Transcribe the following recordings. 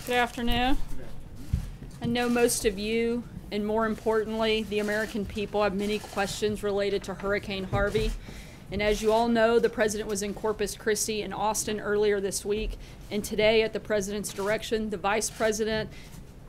Good afternoon. I know most of you, and more importantly, the American people, have many questions related to Hurricane Harvey. And as you all know, the President was in Corpus Christi and Austin earlier this week. And today, at the President's direction, the Vice President,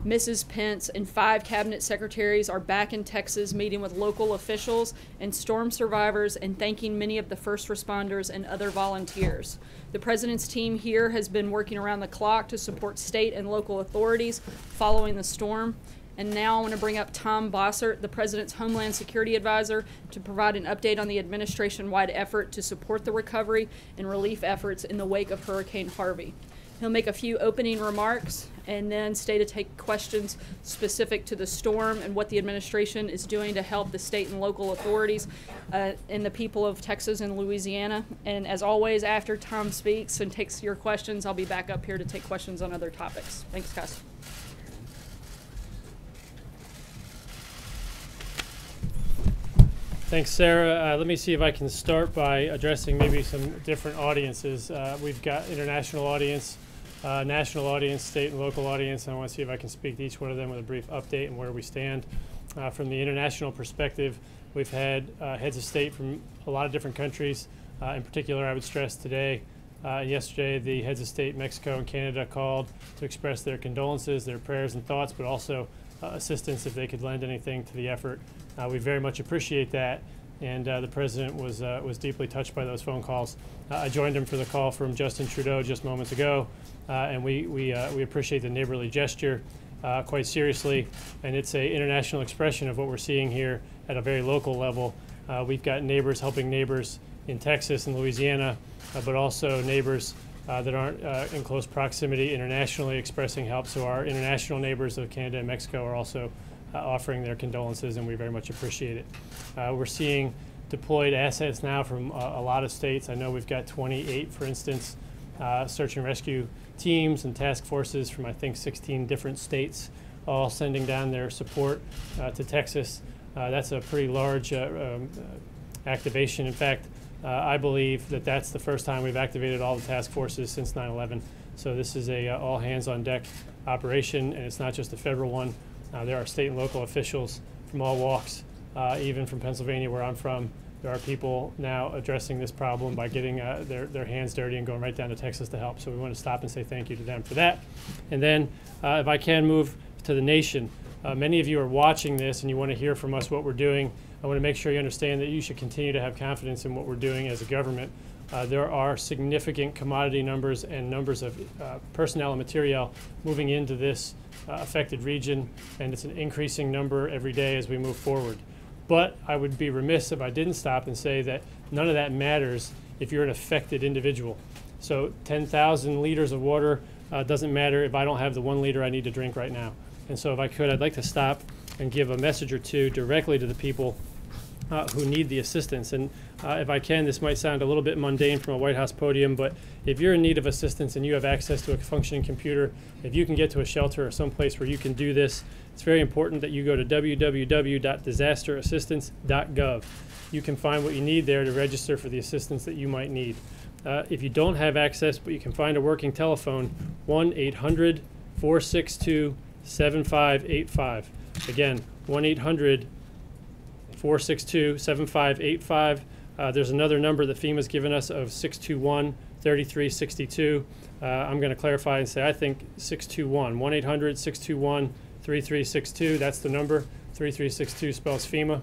Mrs. Pence, and 5 cabinet secretaries are back in Texas meeting with local officials and storm survivors and thanking many of the first responders and other volunteers. The President's team here has been working around the clock to support state and local authorities following the storm. And now I want to bring up Tom Bossert, the President's Homeland Security Advisor, to provide an update on the administration-wide effort to support the recovery and relief efforts in the wake of Hurricane Harvey. He'll make a few opening remarks and then stay to take questions specific to the storm and what the administration is doing to help the state and local authorities and the people of Texas and Louisiana. And as always, after Tom speaks and takes your questions, I'll be back up here to take questions on other topics. Thanks, guys. Thanks, Sarah. Let me see if I can start by addressing maybe some different audiences. We've got international audience, national audience, state and local audience, and I want to see if I can speak to each one of them with a brief update and where we stand. From the international perspective, we've had heads of state from a lot of different countries. In particular, I would stress today, yesterday, the heads of state, Mexico and Canada, called to express their condolences, their prayers and thoughts, but also assistance if they could lend anything to the effort. We very much appreciate that, and the President was deeply touched by those phone calls. I joined him for the call from Justin Trudeau just moments ago, and we appreciate the neighborly gesture quite seriously, and it's an international expression of what we're seeing here at a very local level. We've got neighbors helping neighbors in Texas and Louisiana, but also neighbors that aren't in close proximity internationally expressing help. So our international neighbors of Canada and Mexico are also offering their condolences, and we very much appreciate it. We're seeing deployed assets now from a lot of states. I know we've got 28, for instance, search and rescue teams and task forces from, I think, 16 different states, all sending down their support to Texas. That's a pretty large activation. In fact, I believe that that's the first time we've activated all the task forces since 9/11. So this is a all hands on deck operation, and it's not just a federal one. There are state and local officials from all walks, even from Pennsylvania, where I'm from. There are people now addressing this problem by getting their hands dirty and going right down to Texas to help. So we want to stop and say thank you to them for that. And then, if I can move to the nation, many of you are watching this and you want to hear from us what we're doing. I want to make sure you understand that you should continue to have confidence in what we're doing as a government. There are significant commodity numbers and numbers of personnel and material moving into this affected region, and it's an increasing number every day as we move forward. But I would be remiss if I didn't stop and say that none of that matters if you're an affected individual. So 10,000 liters of water doesn't matter if I don't have the 1 liter I need to drink right now. And so if I could, I'd like to stop and give a message or two directly to the people who need the assistance. And if I can, this might sound a little bit mundane from a White House podium, but if you're in need of assistance and you have access to a functioning computer, if you can get to a shelter or someplace where you can do this, it's very important that you go to www.disasterassistance.gov. You can find what you need there to register for the assistance that you might need. If you don't have access, but you can find a working telephone, 1-800-462-7585. Again, 1-800-462-7585. There's another number that FEMA's given us of 621-3362. I'm going to clarify and say I think 621. 1-800-621-3362. That's the number. 3362 spells FEMA.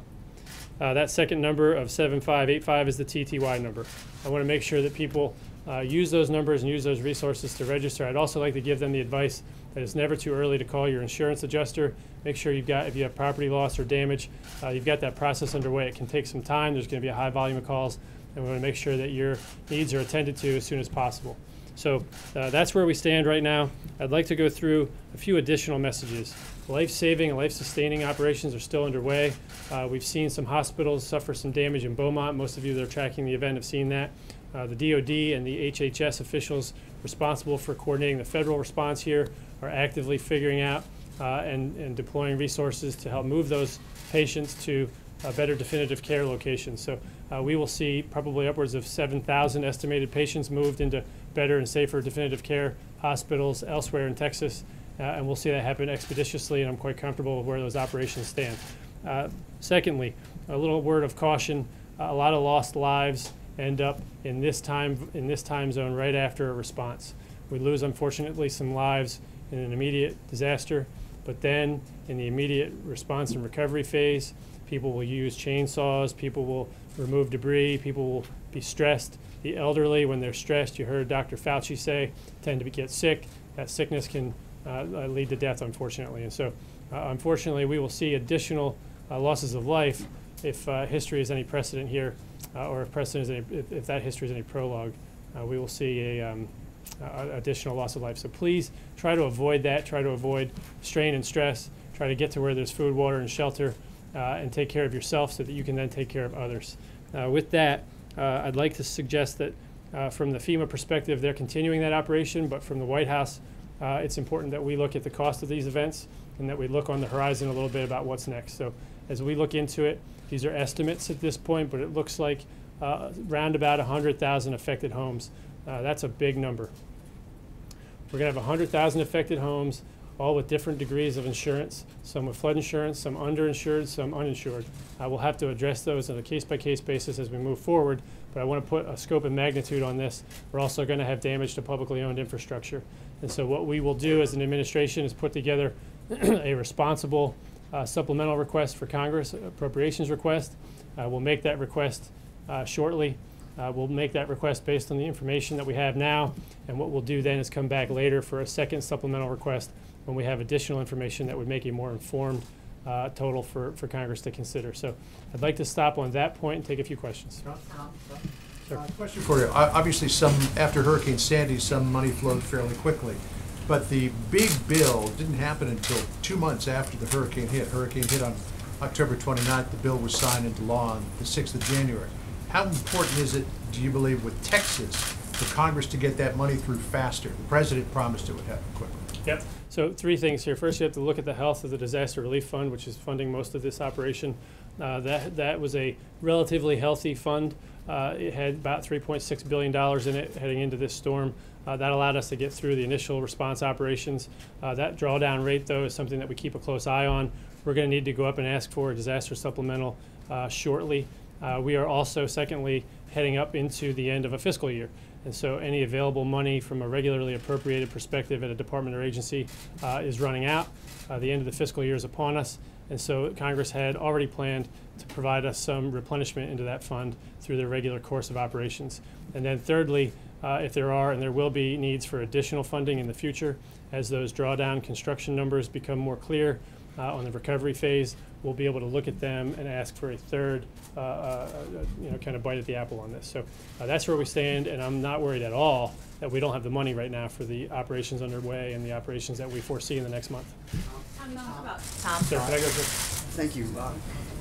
That second number of 7585 is the TTY number. I want to make sure that people use those numbers and use those resources to register. I'd also like to give them the advice that it's never too early to call your insurance adjuster. Make sure you've got, if you have property loss or damage, you've got that process underway. It can take some time. There's going to be a high volume of calls, and we want to make sure that your needs are attended to as soon as possible. So that's where we stand right now. I'd like to go through a few additional messages. Life-saving and life-sustaining operations are still underway. We've seen some hospitals suffer some damage in Beaumont. Most of you that are tracking the event have seen that. The DOD and the HHS officials responsible for coordinating the federal response here are actively figuring out and deploying resources to help move those patients to better definitive care locations. So we will see probably upwards of 7,000 estimated patients moved into better and safer definitive care hospitals elsewhere in Texas, and we'll see that happen expeditiously, and I'm quite comfortable with where those operations stand. Secondly, a little word of caution, a lot of lost lives end up in this time zone right after a response. We lose, unfortunately, some lives in an immediate disaster, but then in the immediate response and recovery phase, people will use chainsaws, people will remove debris, people will be stressed. The elderly, when they're stressed, you heard Dr. Fauci say, tend to get sick. That sickness can lead to death, unfortunately. And so, unfortunately, we will see additional losses of life if history is any precedent here, or if that history is any prologue. We will see a additional loss of life. So please try to avoid that. Try to avoid strain and stress. Try to get to where there's food, water, and shelter, and take care of yourself so that you can then take care of others. With that, I'd like to suggest that from the FEMA perspective, they're continuing that operation, but from the White House, it's important that we look at the cost of these events and that we look on the horizon a little bit about what's next. So as we look into it, these are estimates at this point, but it looks like round about 100,000 affected homes. That's a big number. We're going to have 100,000 affected homes, all with different degrees of insurance, some with flood insurance, some underinsured, some uninsured. We'll have to address those on a case-by-case basis as we move forward, but I want to put a scope and magnitude on this. We're also going to have damage to publicly owned infrastructure. And so what we will do as an administration is put together a responsible supplemental request for Congress, appropriations request. We'll make that request shortly. We'll make that request based on the information that we have now, and what we'll do then is come back later for a second supplemental request when we have additional information that would make a more informed total for Congress to consider. So I'd like to stop on that point and take a few questions. Question for you. Obviously, after Hurricane Sandy, some money flowed fairly quickly, but the big bill didn't happen until 2 months after the hurricane hit. Hurricane hit on October 29th. The bill was signed into law on the 6th of January. How important is it, do you believe, with Texas for Congress to get that money through faster? The president promised it would happen quickly. Yep. So 3 things here. First, you have to look at the health of the Disaster Relief Fund, which is funding most of this operation. That was a relatively healthy fund. It had about $3.6 billion in it heading into this storm. That allowed us to get through the initial response operations. That drawdown rate, though, is something that we keep a close eye on. We're going to need to go up and ask for a disaster supplemental shortly. We are also, secondly, heading up into the end of a fiscal year. And so any available money from a regularly appropriated perspective at a department or agency is running out. The end of the fiscal year is upon us. And so Congress had already planned to provide us some replenishment into that fund through the regular course of operations. And then thirdly, if there are and there will be needs for additional funding in the future, as those drawdown construction numbers become more clear on the recovery phase, we'll be able to look at them and ask for a third kind of bite at the apple on this. So that's where we stand, and I'm not worried at all that we don't have the money right now for the operations underway and the operations that we foresee in the next month. Tom. Sir, can I go? Thank you.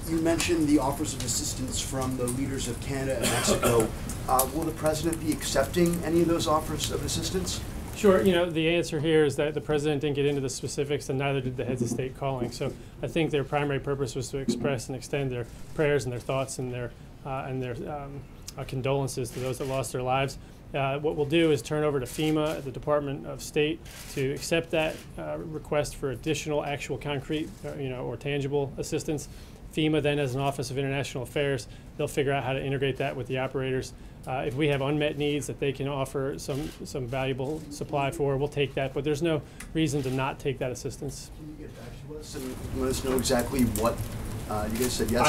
You mentioned the offers of assistance from the leaders of Canada and Mexico. Will the president be accepting any of those offers of assistance? Sure. The answer here is that the president didn't get into the specifics, and neither did the heads of state calling. So I think their primary purpose was to express and extend their prayers and their thoughts and their condolences to those that lost their lives. What we'll do is turn over to FEMA at the Department of State to accept that request for additional actual concrete, or tangible assistance. FEMA then, as an Office of International Affairs, they'll figure out how to integrate that with the operators. If we have unmet needs that they can offer some valuable supply for, we'll take that. But there's no reason to not take that assistance. Can you get back to us and let us know exactly what you guys said yes?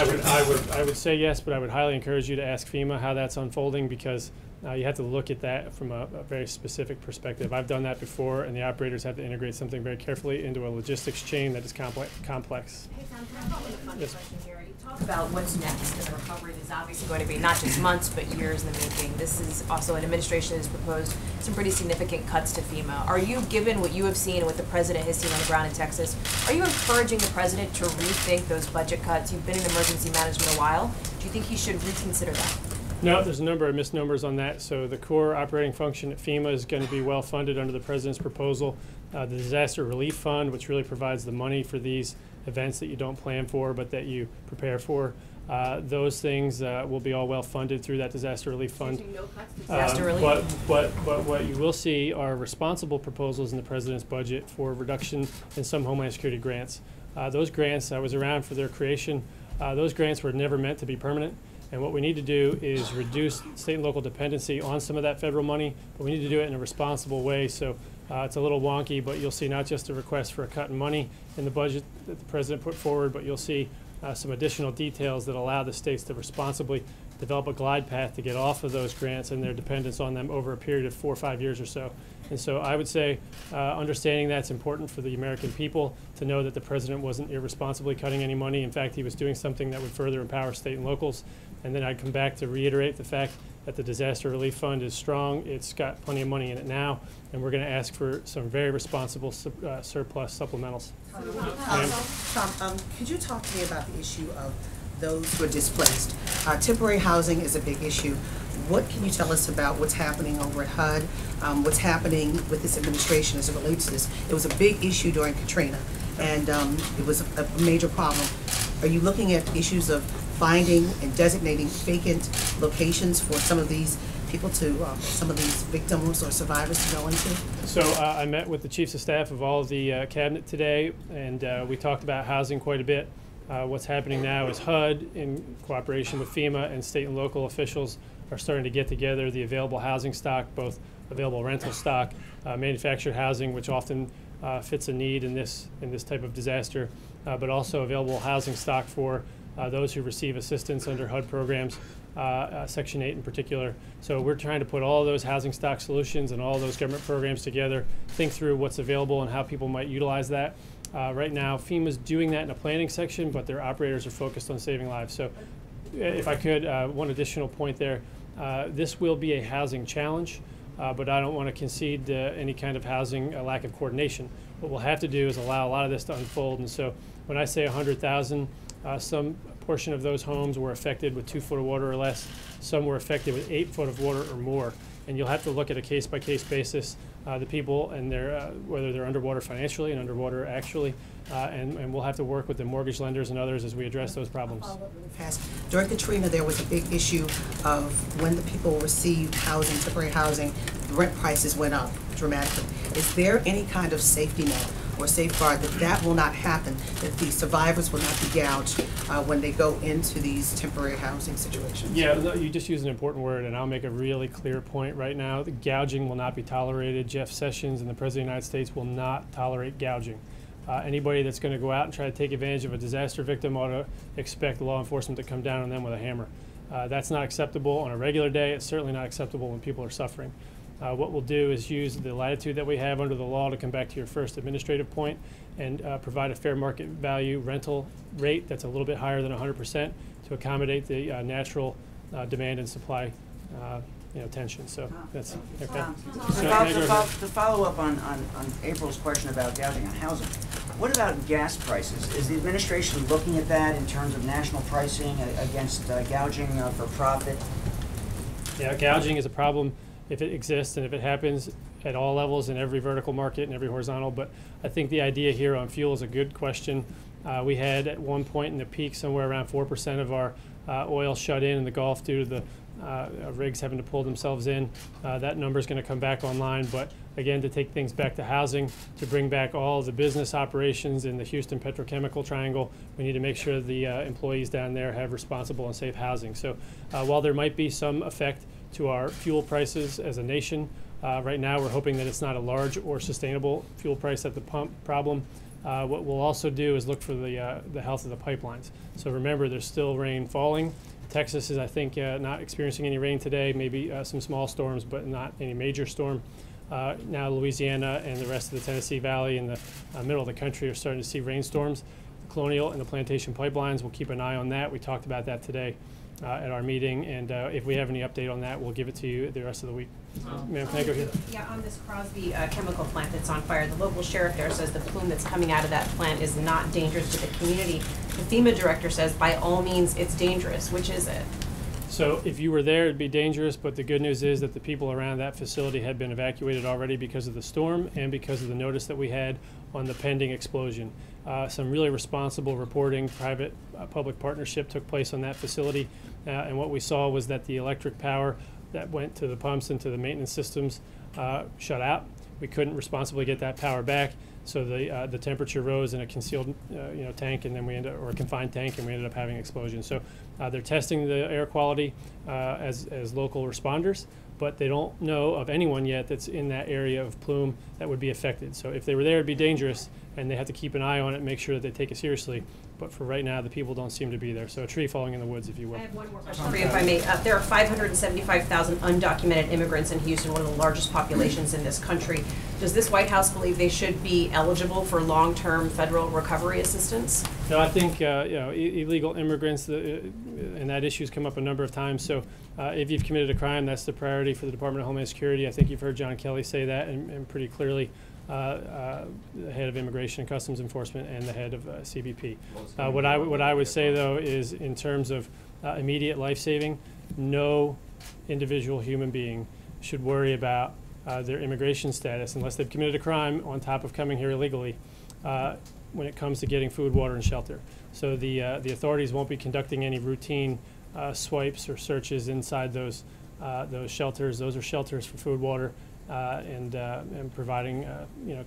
I would say yes, but I would highly encourage you to ask FEMA how that's unfolding, because you have to look at that from a very specific perspective. I've done that before, and the operators have to integrate something very carefully into a logistics chain that is complex. Hey, Tom, can I follow up with a funny Yes. question here? You talk about what's next, and the recovery is obviously going to be not just months, but years in the making. This is also an administration has proposed some pretty significant cuts to FEMA. Are you, given what you have seen and what the president has seen on the ground in Texas, are you encouraging the president to rethink those budget cuts? You've been in emergency management a while. Do you think he should reconsider that? No, there's a number of misnomers on that. So the core operating function at FEMA is going to be well funded under the president's proposal. The Disaster Relief Fund, which really provides the money for these events that you don't plan for but that you prepare for, Those things will be all well funded through that disaster relief fund. No cuts to disaster relief. But what you will see are responsible proposals in the president's budget for reduction in some Homeland Security grants. Those grants, I was around for their creation. Those grants were never meant to be permanent. And what we need to do is reduce state and local dependency on some of that federal money, but we need to do it in a responsible way. So it's a little wonky, but you'll see not just a request for a cut in money in the budget that the president put forward, but you'll see some additional details that allow the states to responsibly develop a glide path to get off of those grants and their dependence on them over a period of 4 or 5 years or so. And so I would say understanding that's important for the American people to know that the president wasn't irresponsibly cutting any money. In fact, he was doing something that would further empower state and locals. And then I'd come back to reiterate the fact that the disaster relief fund is strong. It's got plenty of money in it now, and we're going to ask for some very responsible surplus supplementals. Tom, could you talk to me about the issue of those who are displaced? Temporary housing is a big issue. What can you tell us about what's happening over at HUD, what's happening with this administration as it relates to this? It was a big issue during Katrina, and it was a major problem. Are you looking at issues of finding and designating vacant locations for some of these people to, some of these victims or survivors to go into? So I met with the chiefs of staff of all of the cabinet today, and we talked about housing quite a bit. What's happening now is HUD, in cooperation with FEMA and state and local officials, are starting to get together the available housing stock, both available rental stock, manufactured housing, which often fits a need in this type of disaster, but also available housing stock for those who receive assistance under HUD programs, Section 8 in particular. So we're trying to put all those housing stock solutions and all those government programs together, think through what's available and how people might utilize that. Right now, FEMA's doing that in a planning section, but their operators are focused on saving lives. So if I could, one additional point there, this will be a housing challenge, but I don't want to concede any kind of housing lack of coordination. What we'll have to do is allow a lot of this to unfold. And so when I say 100,000, some portion of those homes were affected with 2 foot of water or less. Some were affected with 8 foot of water or more. And you'll have to look at a case-by-case basis, the people and their, whether they're underwater financially and underwater actually, and we'll have to work with the mortgage lenders and others as we address those problems. During Katrina, there was a big issue of when the people received housing, temporary housing, the rent prices went up dramatically. Is there any kind of safety net or safeguard that that will not happen, that the survivors will not be gouged when they go into these temporary housing situations? Yeah, no, you just used an important word, and I'll make a really clear point right now. The gouging will not be tolerated. Jeff Sessions and the President of the United States will not tolerate gouging. Anybody that's going to go out and try to take advantage of a disaster victim ought to expect law enforcement to come down on them with a hammer. That's not acceptable on a regular day. It's certainly not acceptable when people are suffering. What we'll do is use the latitude that we have under the law to come back to your first administrative point and provide a fair market value rental rate that's a little bit higher than 100% to accommodate the natural demand and supply tension. So that's okay. To follow up on April's question about gouging on housing, what about gas prices? Is the administration looking at that in terms of national pricing against gouging for profit? Yeah, gouging is a problem if it exists and if it happens at all levels in every vertical market and every horizontal. But I think the idea here on fuel is a good question. We had at one point in the peak somewhere around 4% of our oil shut in the Gulf due to the rigs having to pull themselves in. That number is going to come back online. But again, to take things back to housing, to bring back all the business operations in the Houston petrochemical triangle, we need to make sure the employees down there have responsible and safe housing. So while there might be some effect to our fuel prices as a nation, right now we're hoping that it's not a large or sustainable fuel price at the pump problem. What we'll also do is look for the health of the pipelines. So remember, there's still rain falling. Texas is, I think, not experiencing any rain today, maybe some small storms, but not any major storm. Now Louisiana and the rest of the Tennessee Valley and the middle of the country are starting to see rainstorms. The Colonial and the Plantation pipelines, we'll keep an eye on that. We talked about that today at our meeting, and if we have any update on that, we'll give it to you the rest of the week. Ma'am, can I go here? Yeah, on this Crosby chemical plant that's on fire, the local sheriff there says the plume that's coming out of that plant is not dangerous to the community. The FEMA director says by all means it's dangerous. Which is it? So if you were there, it'd be dangerous, but the good news is that the people around that facility had been evacuated already because of the storm and because of the notice that we had on the pending explosion. Some really responsible reporting, private-public partnership took place on that facility, and what we saw was that the electric power that went to the pumps and to the maintenance systems shut out. We couldn't responsibly get that power back, so the temperature rose in a concealed tank, and then or a confined tank, and we ended up having an explosion. So they're testing the air quality as local responders, but they don't know of anyone yet that's in that area of plume that would be affected. So if they were there, it'd be dangerous, and they have to keep an eye on it and make sure that they take it seriously. But for right now, the people don't seem to be there. So a tree falling in the woods, if you will. I have one more question for you, if I may. There are 575,000 undocumented immigrants in Houston, one of the largest populations in this country. Does this White House believe they should be eligible for long-term federal recovery assistance? No, I think illegal immigrants, and that issu's come up a number of times. So if you've committed a crime, that's the priority for the Department of Homeland Security. I think you've heard John Kelly say that, and pretty clearly the head of Immigration and Customs Enforcement and the head of CBP. What I would say, though, is in terms of immediate life-saving, no individual human being should worry about their immigration status unless they've committed a crime on top of coming here illegally when it comes to getting food, water, and shelter. So the authorities won't be conducting any routine swipes or searches inside those shelters. Those are shelters for food, water, and providing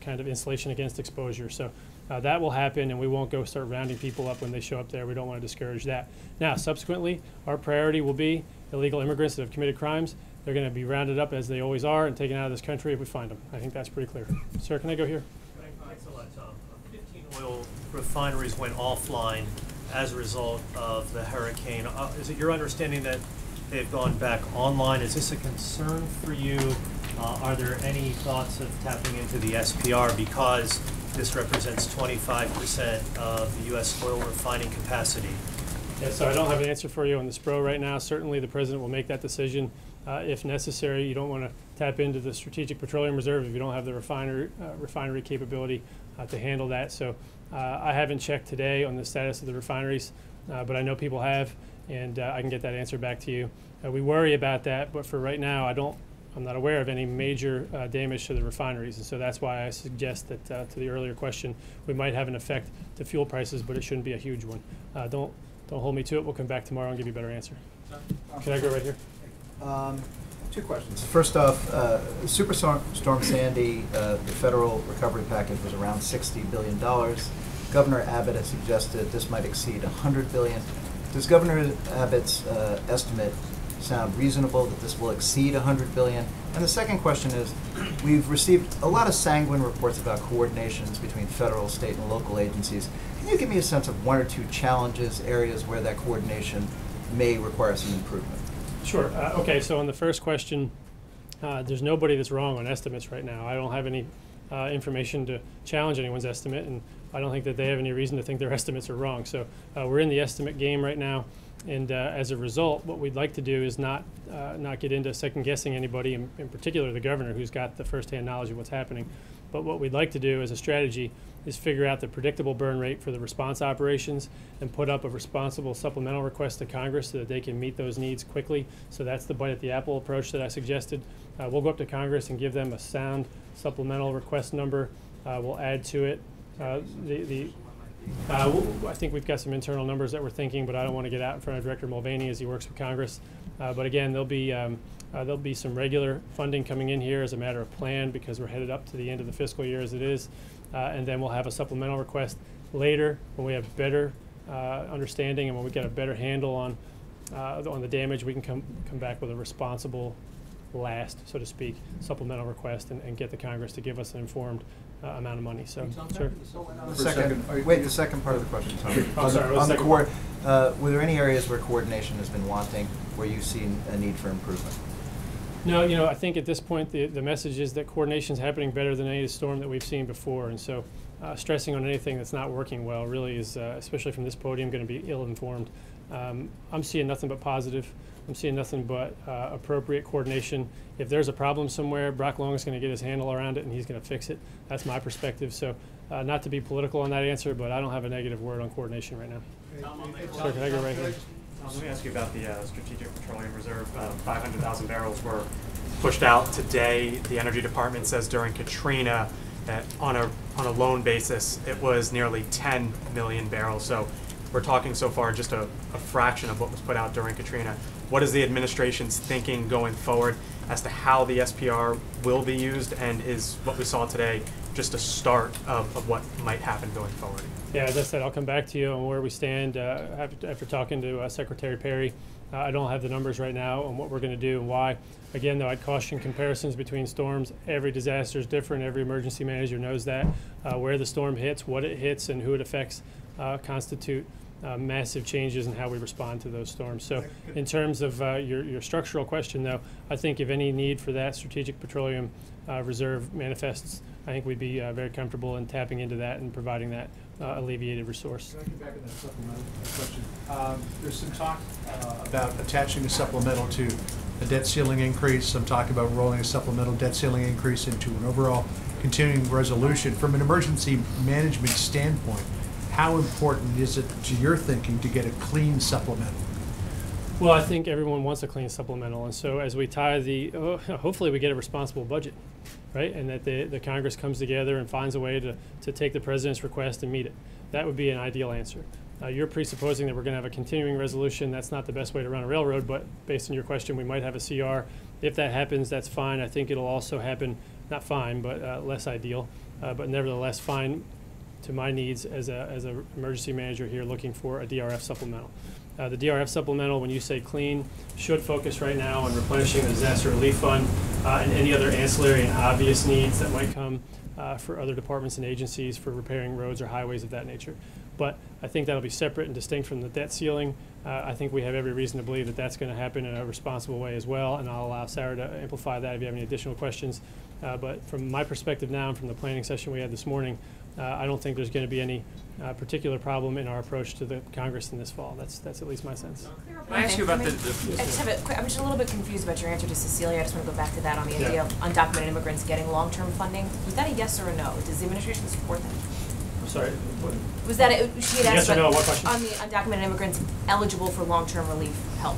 kind of insulation against exposure. So that will happen, and we won't go start rounding people up when they show up there. We don't want to discourage that. Now, subsequently, our priority will be illegal immigrants that have committed crimes. They're going to be rounded up, as they always are, and taken out of this country if we find them. I think that's pretty clear. Sir, can I go here? Thanks a lot, Tom. 15 oil refineries went offline as a result of the hurricane. Is it your understanding that they've gone back online? Is this a concern for you? Are there any thoughts of tapping into the SPR, because this represents 25% of the U.S. oil refining capacity? Yeah, so I don't have an answer for you on the SPRO right now. Certainly the president will make that decision if necessary. You don't want to tap into the Strategic Petroleum Reserve if you don't have the refinery capability to handle that. So I haven't checked today on the status of the refineries, but I know people have, and I can get that answer back to you. We worry about that, but for right now, I'm not aware of any major damage to the refineries, and so that's why I suggest that to the earlier question, we might have an effect to fuel prices, but it shouldn't be a huge one. Don't hold me to it. We'll come back tomorrow and give you a better answer. Can I go right here? Two questions. First off, Superstorm Sandy, the federal recovery package was around $60 billion. Governor Abbott has suggested this might exceed $100 billion. Does Governor Abbott's estimate sound reasonable that this will exceed $100 billion? And the second question is, we've received a lot of sanguine reports about coordinations between federal, state, and local agencies. Can you give me a sense of one or two challenges, areas where that coordination may require some improvement? Sure. Okay, so on the first question, there's nobody that's wrong on estimates right now. I don't have any information to challenge anyone's estimate, and I don't think that they have any reason to think their estimates are wrong. So we're in the estimate game right now, and as a result, what we'd like to do is not get into second-guessing anybody, in particular the governor, who's got the first-hand knowledge of what's happening. But what we'd like to do as a strategy is figure out the predictable burn rate for the response operations and put up a responsible supplemental request to Congress so that they can meet those needs quickly. So that's the bite at the apple approach that I suggested. We'll go up to Congress and give them a sound supplemental request number. We'll add to it I think we've got some internal numbers that we're thinking, but I don't want to get out in front of Director Mulvaney as he works with Congress. But again, there'll be some regular funding coming in here as a matter of plan, because we're headed up to the end of the fiscal year as it is. And then we'll have a supplemental request later when we have better understanding and when we get a better handle on the damage. We can come back with a responsible last, so to speak, supplemental request and get the Congress to give us an informed amount of money. So, sir. The second part of the question, Tom. Oh, sorry, on the were there any areas where coordination has been wanting, where you've seen a need for improvement? No, I think at this point the message is that coordination is happening better than any storm that we've seen before, and so stressing on anything that's not working well really is, especially from this podium, going to be ill-informed. I'm seeing nothing but positive. I'm seeing nothing but appropriate coordination. If there's a problem somewhere, Brock Long is going to get his handle around it and he's going to fix it. That's my perspective. So not to be political on that answer, but I don't have a negative word on coordination right now. Sir, can I go right here? Let me ask you about the Strategic Petroleum Reserve. 500,000 barrels were pushed out today. The Energy Department says during Katrina that on a loan basis it was nearly 10 million barrels. So we're talking so far just a fraction of what was put out during Katrina. What is the administration's thinking going forward as to how the SPR will be used, and is what we saw today just a start of what might happen going forward? Yeah, as I said, I'll come back to you on where we stand after talking to Secretary Perry. I don't have the numbers right now on what we're going to do and why. Again, though, I'd caution comparisons between storms. Every disaster is different. Every emergency manager knows that. Where the storm hits, what it hits, and who it affects constitute massive changes in how we respond to those storms. So in terms of your structural question, though, I think if any need for that Strategic Petroleum Reserve manifests, I think we'd be very comfortable in tapping into that and providing that alleviated resource. Can I get back to that supplemental question? There's some talk about attaching a supplemental to a debt ceiling increase. Some talk about rolling a supplemental debt ceiling increase into an overall continuing resolution. From an emergency management standpoint, how important is it to your thinking to get a clean supplemental? Well, I think everyone wants a clean supplemental, and so as we tie hopefully we get a responsible budget, right? And that the Congress comes together and finds a way to take the President's request and meet it. That would be an ideal answer. You're presupposing that we're going to have a continuing resolution. That's not the best way to run a railroad, but based on your question, we might have a CR. If that happens, that's fine. I think it'll also happen, not fine, but less ideal, but nevertheless fine to my needs as a emergency manager here looking for a DRF supplemental. The DRF supplemental, when you say clean, should focus right now on replenishing the disaster relief fund and any other ancillary and obvious needs that might come for other departments and agencies for repairing roads or highways of that nature. But I think that'll be separate and distinct from the debt ceiling. I think we have every reason to believe that that's going to happen in a responsible way as well, and I'll allow Sarah to amplify that if you have any additional questions. But from my perspective now and from the planning session we had this morning, I don't think there's going to be any particular problem in our approach to the Congress in this fall. That's at least my sense. Can I ask you about I just have I'm just a little bit confused about your answer to Cecilia. I just want to go back to that on the idea of undocumented immigrants getting long-term funding. Was that a yes or a no? Does the administration support that? I'm sorry. What? Was that she had asked yes or no? What question? on the undocumented immigrants eligible for long-term relief help?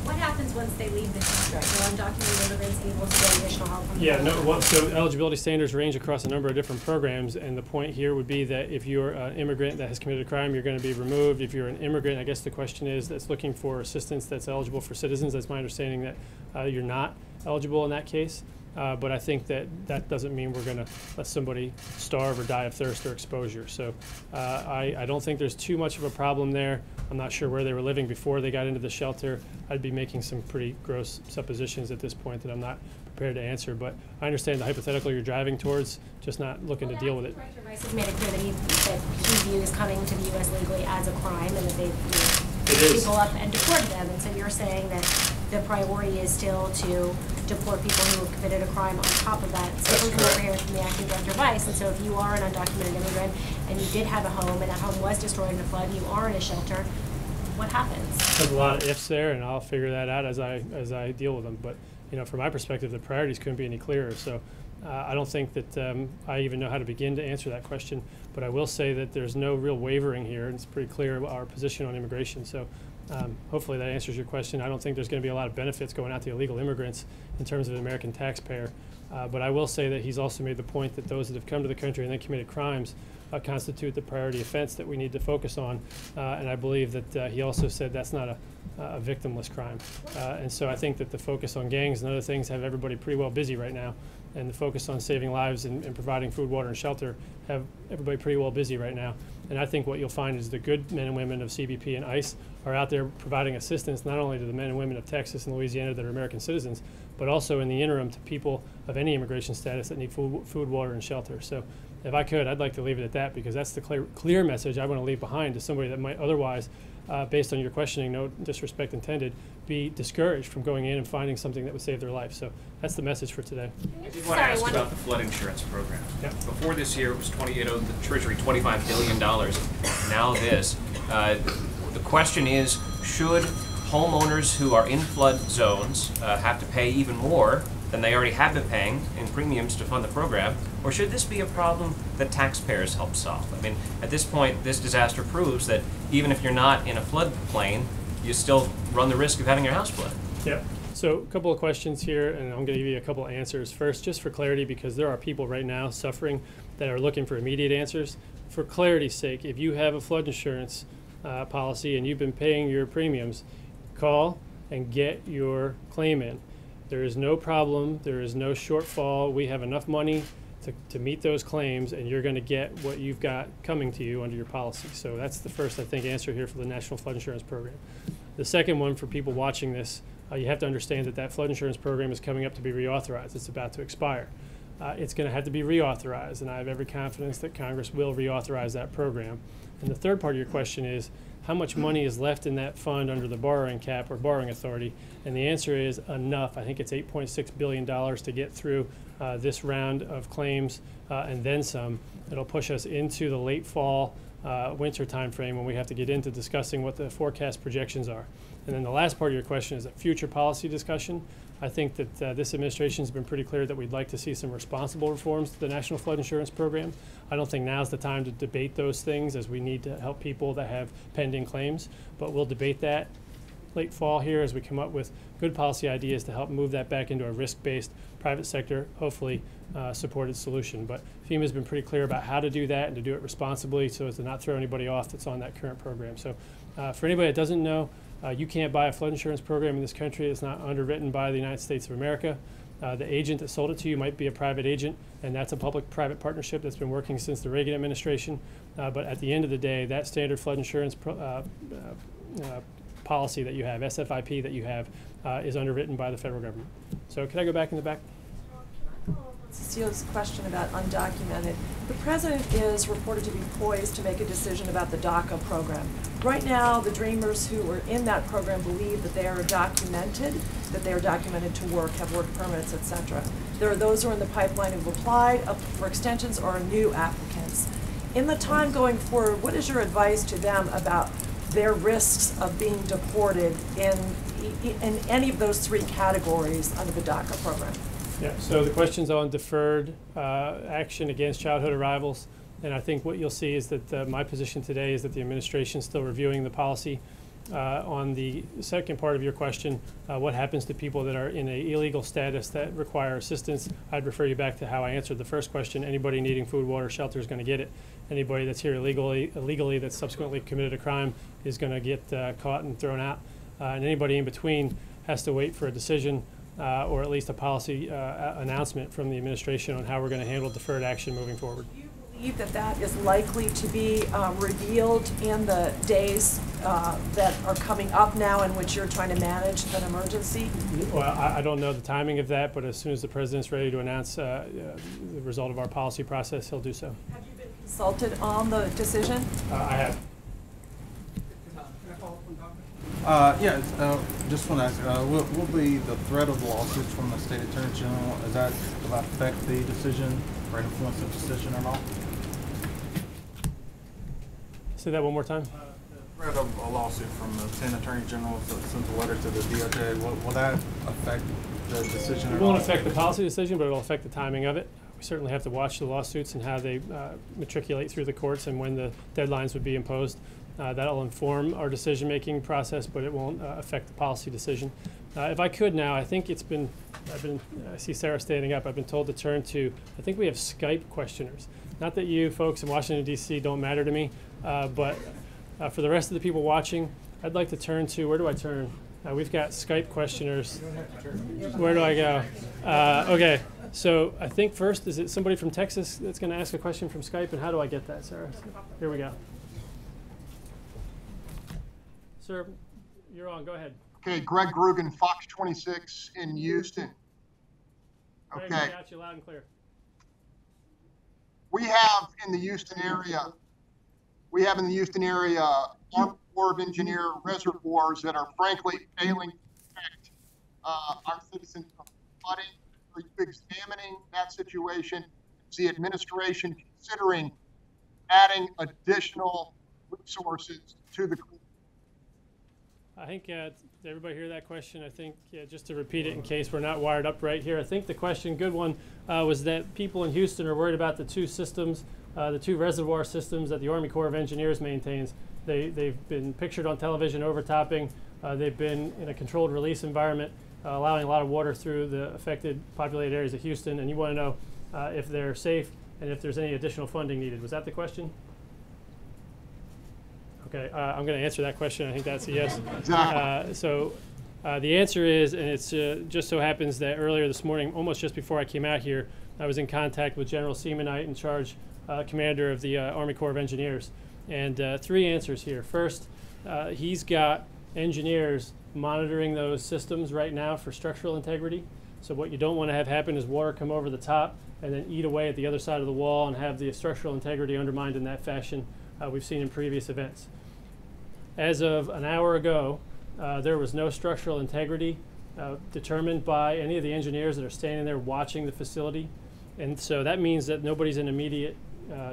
What happens once they leave the country? Are undocumented immigrants able to get additional help from the no. So eligibility standards range across a number of different programs, and the point here would be that if you're an immigrant that has committed a crime, you're going to be removed. If you're an immigrant, I guess the question is that's looking for assistance that's eligible for citizens. That's my understanding that you're not eligible in that case. But I think that doesn't mean we're going to let somebody starve or die of thirst or exposure. So I don't think there's too much of a problem there. I'm not sure where they were living before they got into the shelter. I'd be making some pretty gross suppositions at this point that I'm not prepared to answer. But I understand the hypothetical you're driving towards, just not looking to deal with it. Director Rice has made it clear that he views coming to the U.S. legally as a crime, and that they've people up and deported them. And so you're saying that the priority is still to deport people who have committed a crime on top of that. So we're over here from the acting Director Rice. And so if you are an undocumented immigrant and you did have a home and that home was destroyed in a flood and you are in a shelter, what happens? There's a lot of ifs there, and I'll figure that out as I deal with them. But from my perspective, the priorities couldn't be any clearer. So I don't think that I even know how to begin to answer that question. But I will say that there's no real wavering here, and it's pretty clear our position on immigration. So hopefully that answers your question. I don't think there's going to be a lot of benefits going out to illegal immigrants in terms of an American taxpayer. But I will say that he's also made the point that those that have come to the country and then committed crimes constitute the priority offense that we need to focus on. And I believe that he also said that's not a victimless crime. And so I think that the focus on gangs and other things have everybody pretty well busy right now. And the focus on saving lives and providing food, water, and shelter have everybody pretty well busy right now. And I think what you'll find is the good men and women of CBP and ICE are out there providing assistance not only to the men and women of Texas and Louisiana that are American citizens, but also in the interim to people of any immigration status that need food, water, and shelter. So if I could, I'd like to leave it at that, because that's the clear message I want to leave behind to somebody that might otherwise, based on your questioning, no disrespect intended, be discouraged from going in and finding something that would save their life. So that's the message for today. I did want to ask about the flood insurance program. Yep. Before this year, it was owed the Treasury $25 billion. Now this. The question is, should homeowners who are in flood zones have to pay even more than they already have been paying in premiums to fund the program, or should this be a problem that taxpayers help solve? I mean, at this point, this disaster proves that even if you're not in a floodplain, you still run the risk of having your house flood. Yep. So a couple of questions here, and I'm going to give you a couple of answers. First, just for clarity, because there are people right now suffering that are looking for immediate answers. For clarity's sake, if you have a flood insurance policy and you've been paying your premiums, call and get your claim in. There is no problem. There is no shortfall. We have enough money to meet those claims, and you're going to get what you've got coming to you under your policy. So that's the first, I think, answer here for the National Flood Insurance Program. The second one, for people watching this, you have to understand that that flood insurance program is coming up to be reauthorized. It's about to expire. It's going to have to be reauthorized, and I have every confidence that Congress will reauthorize that program. And the third part of your question is, how much money is left in that fund under the borrowing cap or borrowing authority? And the answer is enough. I think it's $8.6 billion to get through this round of claims and then some. It'll push us into the late fall, winter time frame when we have to get into discussing what the forecast projections are. And then the last part of your question is a future policy discussion. I think that this administration has been pretty clear that we'd like to see some responsible reforms to the National Flood Insurance Program. I don't think now's the time to debate those things, as we need to help people that have pending claims, but we'll debate that late fall here as we come up with good policy ideas to help move that back into a risk-based, private sector, hopefully supported solution. But FEMA has been pretty clear about how to do that and to do it responsibly so as to not throw anybody off that's on that current program. So for anybody that doesn't know, you can't buy a flood insurance program in this country that's not underwritten by the United States of America. The agent that sold it to you might be a private agent, and that's a public-private partnership that's been working since the Reagan administration. But at the end of the day, that standard flood insurance policy that you have, SFIP that you have, is underwritten by the federal government. So can I go back in the back? Cecile's question about undocumented. The president is reported to be poised to make a decision about the DACA program. Right now, the Dreamers who are in that program believe that they are documented to work, have work permits, etc. There are those who are in the pipeline who've applied for extensions or are new applicants. In the time going forward, what is your advice to them about their risks of being deported in any of those three categories under the DACA program? Yeah, so the question's on deferred action against childhood arrivals, and I think what you'll see is that my position today is that the administration is still reviewing the policy. On the second part of your question, what happens to people that are in an illegal status that require assistance, I'd refer you back to how I answered the first question. Anybody needing food, water, shelter is going to get it. Anybody that's here illegally that's subsequently committed a crime is going to get caught and thrown out. And anybody in between has to wait for a decision or at least a policy announcement from the administration on how we're going to handle deferred action moving forward. Do you believe that that is likely to be revealed in the days that are coming up now in which you're trying to manage an emergency? Well, I don't know the timing of that, but as soon as the president's ready to announce the result of our policy process, he'll do so. Have you been consulted on the decision? I have. Just want to ask, will the threat of lawsuits from the state attorney general, does that affect the decision or influence the decision at all? Say that one more time. The threat of a lawsuit from the state attorney general sent a letter to the DOJ, will that affect the decision at all? It won't affect the policy decision, but it'll affect the timing of it. We certainly have to watch the lawsuits and how they matriculate through the courts and when the deadlines would be imposed. That'll inform our decision-making process, but it won't affect the policy decision. If I could now, I think I see Sarah standing up. I've been told to turn to, I think we have Skype questioners. Not that you folks in Washington, D.C. don't matter to me, but for the rest of the people watching, I'd like to turn to, where do I turn? We've got Skype questioners. Where do I go? Okay, so I think first, is it somebody from Texas that's going to ask a question from Skype, and how do I get that, Sarah? Here we go. Sir, you're on. Go ahead. Okay, Greg Grugan, Fox 26 in Houston. Okay. I got you loud and clear. We have in the Houston area, Army Corps of Engineer reservoirs that are frankly failing to protect our citizens from flooding. Are you examining that situation? Is the administration considering adding additional resources to the Corps? I think, did everybody hear that question? I think, just to repeat it in case we're not wired up right here, I think the question, good one, was that people in Houston are worried about the two systems, the two reservoir systems that the Army Corps of Engineers maintains. They've been pictured on television overtopping They've been in a controlled release environment, allowing a lot of water through the affected populated areas of Houston, and you want to know if they're safe and if there's any additional funding needed. Was that the question? Okay, I'm going to answer that question. I think that's a yes. The answer is, and it's just so happens that earlier this morning, almost just before I came out here, I was in contact with General Seamanite, in charge commander of the Army Corps of Engineers. And 3 answers here. First, he's got engineers monitoring those systems right now for structural integrity. So what you don't want to have happen is water come over the top and then eat away at the other side of the wall and have the structural integrity undermined in that fashion we've seen in previous events. As of an hour ago, there was no structural integrity determined by any of the engineers that are standing there watching the facility. And so that means that nobody's in immediate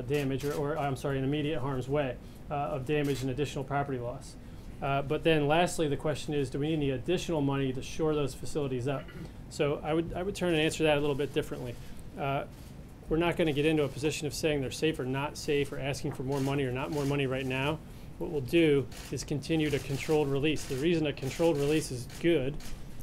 damage, or I'm sorry, in immediate harm's way of damage and additional property loss. But then lastly, the question is, do we need any additional money to shore those facilities up? So I would turn and answer that a little bit differently. We're not going to get into a position of saying they're safe or not safe, or asking for more money or not more money right now. What we'll do is continue to controlled release. The reason a controlled release is good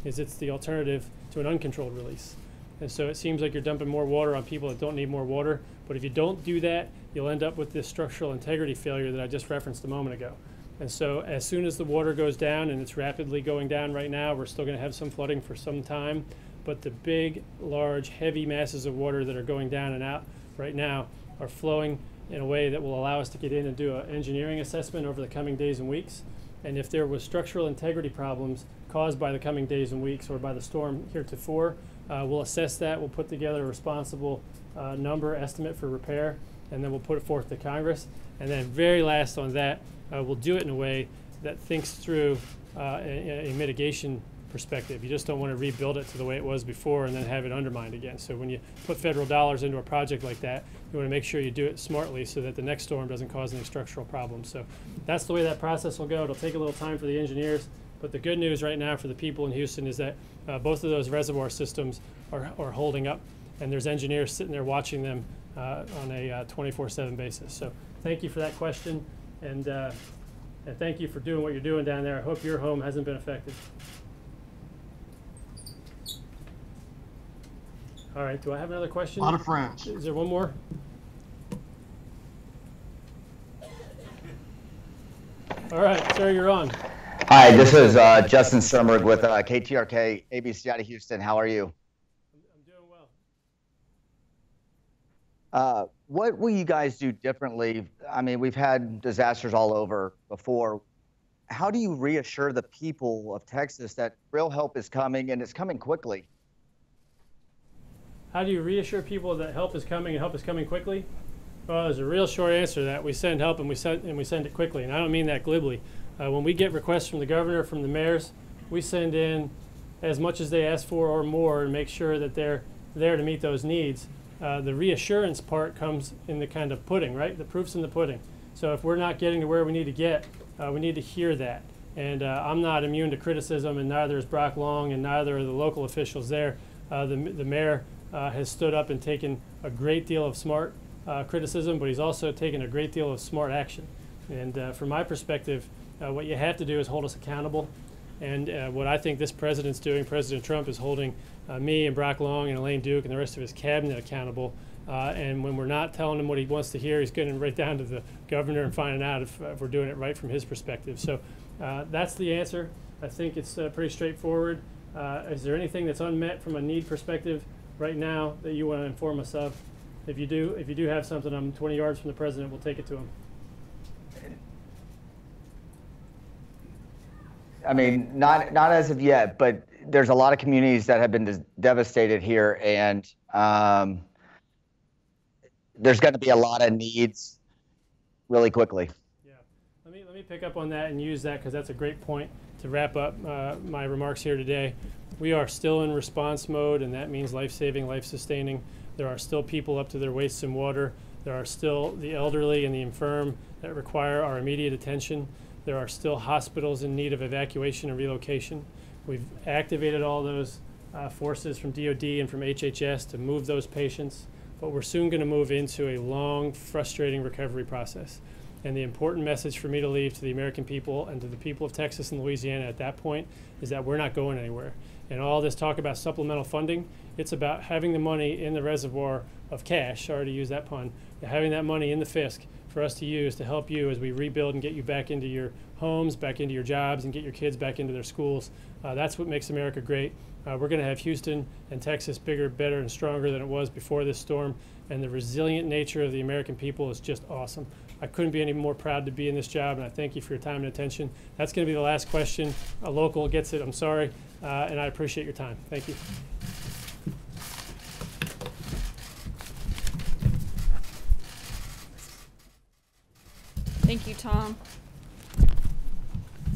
is it's the alternative to an uncontrolled release. And so it seems like you're dumping more water on people that don't need more water. But if you don't do that, you'll end up with this structural integrity failure that I just referenced a moment ago. And so as soon as the water goes down, and it's rapidly going down right now, we're still going to have some flooding for some time. But the big, large, heavy masses of water that are going down and out right now are flowing in a way that will allow us to get in and do an engineering assessment over the coming days and weeks. And if there was structural integrity problems caused by the coming days and weeks or by the storm heretofore, we'll assess that. We'll put together a responsible estimate for repair, and then we'll put it forth to Congress. And then very last on that, we'll do it in a way that thinks through a mitigation perspective. You just don't want to rebuild it to the way it was before and then have it undermined again. So when you put federal dollars into a project like that, you want to make sure you do it smartly so that the next storm doesn't cause any structural problems. So that's the way that process will go. It'll take a little time for the engineers, but the good news right now for the people in Houston is that both of those reservoir systems are holding up, and there's engineers sitting there watching them on a 24/7 basis. So thank you for that question, and thank you for doing what you're doing down there. I hope your home hasn't been affected. All right, do I have another question? A lot of friends. Is there one more? All right, sir, you're on. Hi, this is Justin Sturmberg with KTRK ABC out of Houston. How are you? I'm doing well. What will you guys do differently? I mean, we've had disasters all over before. How do you reassure the people of Texas that real help is coming and it's coming quickly? How do you reassure people that help is coming and help is coming quickly? Well, there's a real short answer to that. We send help and we send it quickly, and I don't mean that glibly. When we get requests from the governor, from the mayors, we send in as much as they ask for or more and make sure that they're there to meet those needs. The reassurance part comes in the kind of pudding, right? The proof's in the pudding. So if we're not getting to where we need to get, we need to hear that. And I'm not immune to criticism, and neither is Brock Long, and neither are the local officials there. The mayor has stood up and taken a great deal of smart criticism, but he's also taken a great deal of smart action. And from my perspective, what you have to do is hold us accountable. And what I think this president's doing, President Trump, is holding me and Brock Long and Elaine Duke and the rest of his cabinet accountable. And when we're not telling him what he wants to hear, he's getting right down to the governor and finding out if we're doing it right from his perspective. So that's the answer. I think it's pretty straightforward. Is there anything that's unmet from a need perspective right now that you want to inform us of? If you do have something, I'm 20 yards from the president, we'll take it to him. I mean, not as of yet, but there's a lot of communities that have been devastated here, and there's going to be a lot of needs really quickly. Yeah, let me pick up on that and use that because that's a great point to wrap up my remarks here today. We are still in response mode, and that means life-saving, life-sustaining. There are still people up to their waists in water. There are still the elderly and the infirm that require our immediate attention. There are still hospitals in need of evacuation and relocation. We've activated all those forces from DOD and from HHS to move those patients, but we're soon going to move into a long, frustrating recovery process. And the important message for me to leave to the American people and to the people of Texas and Louisiana at that point is that we're not going anywhere. And all this talk about supplemental funding, it's about having the money in the reservoir of cash, sorry to use that pun, having that money in the fisc for us to use to help you as we rebuild and get you back into your homes, back into your jobs, and get your kids back into their schools. That's what makes America great. We're going to have Houston and Texas bigger, better, and stronger than it was before this storm. And the resilient nature of the American people is just awesome. I couldn't be any more proud to be in this job, and I thank you for your time and attention. That's going to be the last question. A local gets it, I'm sorry, and I appreciate your time. Thank you. Thank you, Tom.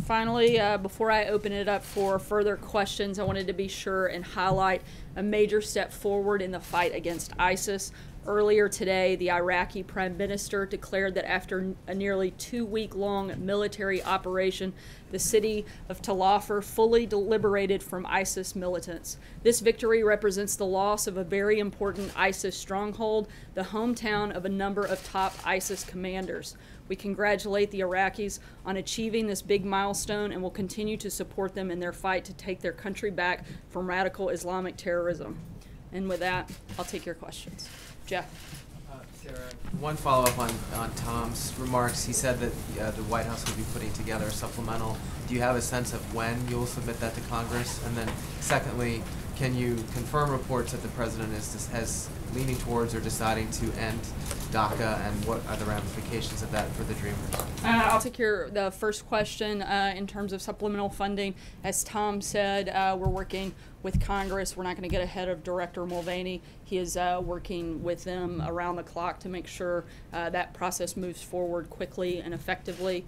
Finally, before I open it up for further questions, I wanted to be sure and highlight a major step forward in the fight against ISIS. Earlier today, the Iraqi Prime Minister declared that after a nearly 2-week-long military operation, the city of Tel Afar fully liberated from ISIS militants. This victory represents the loss of a very important ISIS stronghold, the hometown of a number of top ISIS commanders. We congratulate the Iraqis on achieving this big milestone and will continue to support them in their fight to take their country back from radical Islamic terrorism. And with that, I'll take your questions. Jeff. Sarah, one follow-up on Tom's remarks. He said that the White House will be putting together a supplemental. Do you have a sense of when you'll submit that to Congress? And then secondly, can you confirm reports that the president has leaning towards or deciding to end DACA, and what are the ramifications of that for the Dreamers? I'll take the first question in terms of supplemental funding. As Tom said, we're working with Congress. We're not going to get ahead of Director Mulvaney. He is working with them around the clock to make sure that process moves forward quickly and effectively.